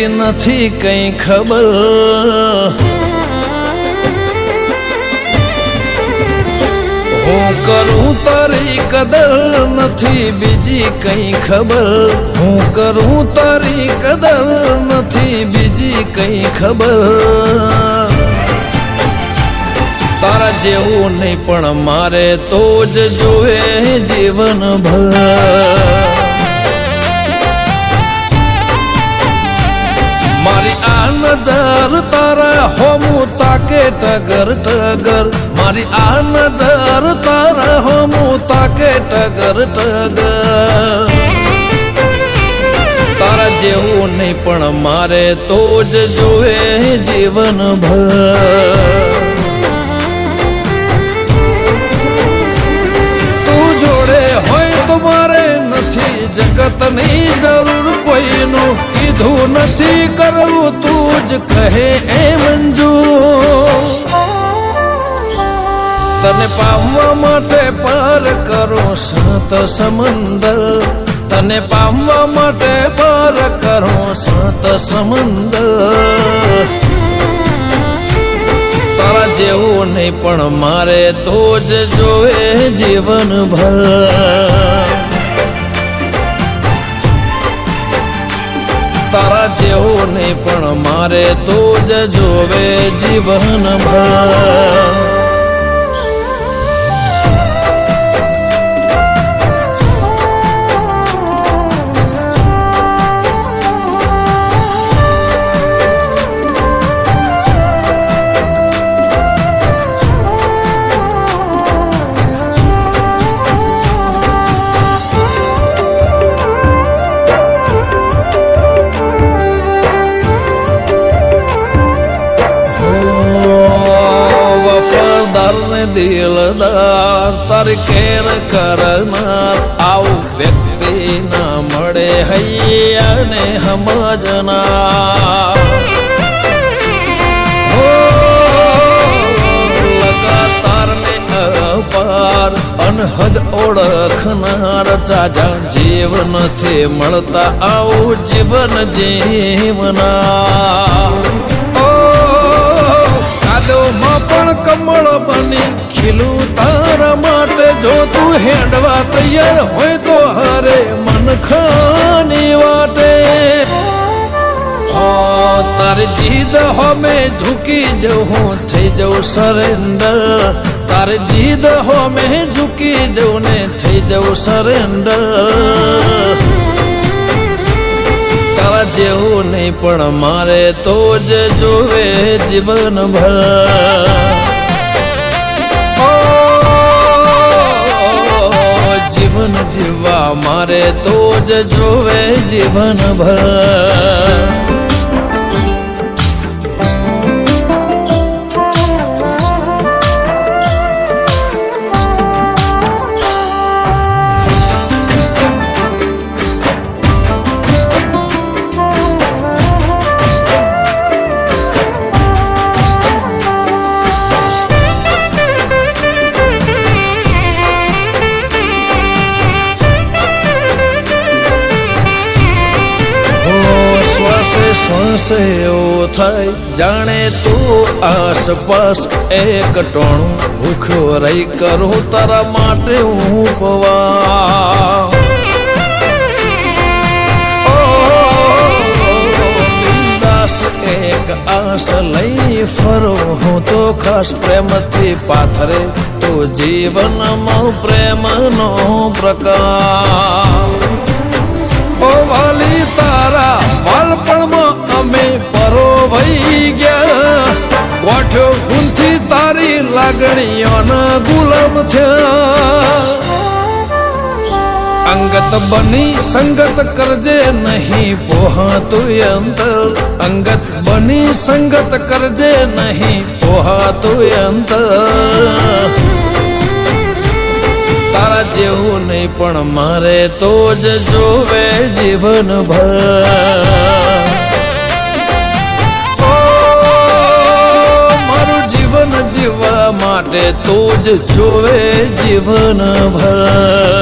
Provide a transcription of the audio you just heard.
રહેતી નથી કઈ ખબર, હું કરું તારી કદર નથી બીજી કઈ ખબર, હું કરું તારી કદર નથી બીજી કઈ ખબર. તારા જેવું નહીં પણ મારે તો જ જોવે જીવનભર. મારી આ નજર તારા હોમું તાકે ટગર ટગર, મારી આ નજર તારા હોમું તાકે ટગર ટગર. તારા જેવું નહીં પણ મારે તો જ જોવે જીવનભર. મારે નથી જગતની જરૂર કોઈનું, કીધું નથી કરવું તું જ કહે એ મંજૂર. તને પામવા માટે પાર કરો સાત સમંદર, તને પામવા માટે પાર કરો સાત સમંદર. તારા જેવું નહીં પણ મારે તો જ જોવે જીવનભર. તારા જેવું નહીં પણ મારે તો જ જોવે જીવનભર. દિલદાર તારી કેર કરનાર આવું વ્યક્તિ ના મળે હૈયાને સમજનાર. લગાતાર ને અપાર અનહદ ઓળખનાર ચાજા જીવ નથી મળતા આવું જીવન જીવનાર. કાદવમાં પણ કમળ બની ખીલું તારા માટે, જો તું હેડવા તૈયાર હોય તો હરે મનખાની વાટે. તારી જીદ હોમે ઝૂકી જઉં હું થઈ જઉં સરેન્ડર, તારી જીદ હોમે ઝૂકી જઉં ને થઈ જઉં સરેન્ડર. તારા જેવું નહીં પણ મારે તો જ જોવે જીવનભર. જીવન જીવવા મારે તો જ જોવે જીવનભર. શ્વાસે એવું થાય જાણે તું આસપાસ એક ટોણું ભૂખ્યો રહી કરું તારા માટે હું પવા. બિંદાસ એક આસ લઈ ફરો હું તો ખાસ પ્રેમથી પાથરે તો જીવનમાં પ્રેમનો પ્રકાશ. ઓ વાલી તારા બાળપણમાં અમે પરોવાઈ ગયા, ગોઠ્યો ગુંથી તારી લાગણીઓના ગુલામ થયા. અંગત બની સંગત કરજે નહીં પોહાતું અંતર, અંગત બની સંગત કરજે નહીં પોહાતું અંતર. તારા જેવું નહીં પણ મારે તો જ જોવે જીવનભર. મારું જીવન જીવવા માટે તો જ જોવે જીવનભર.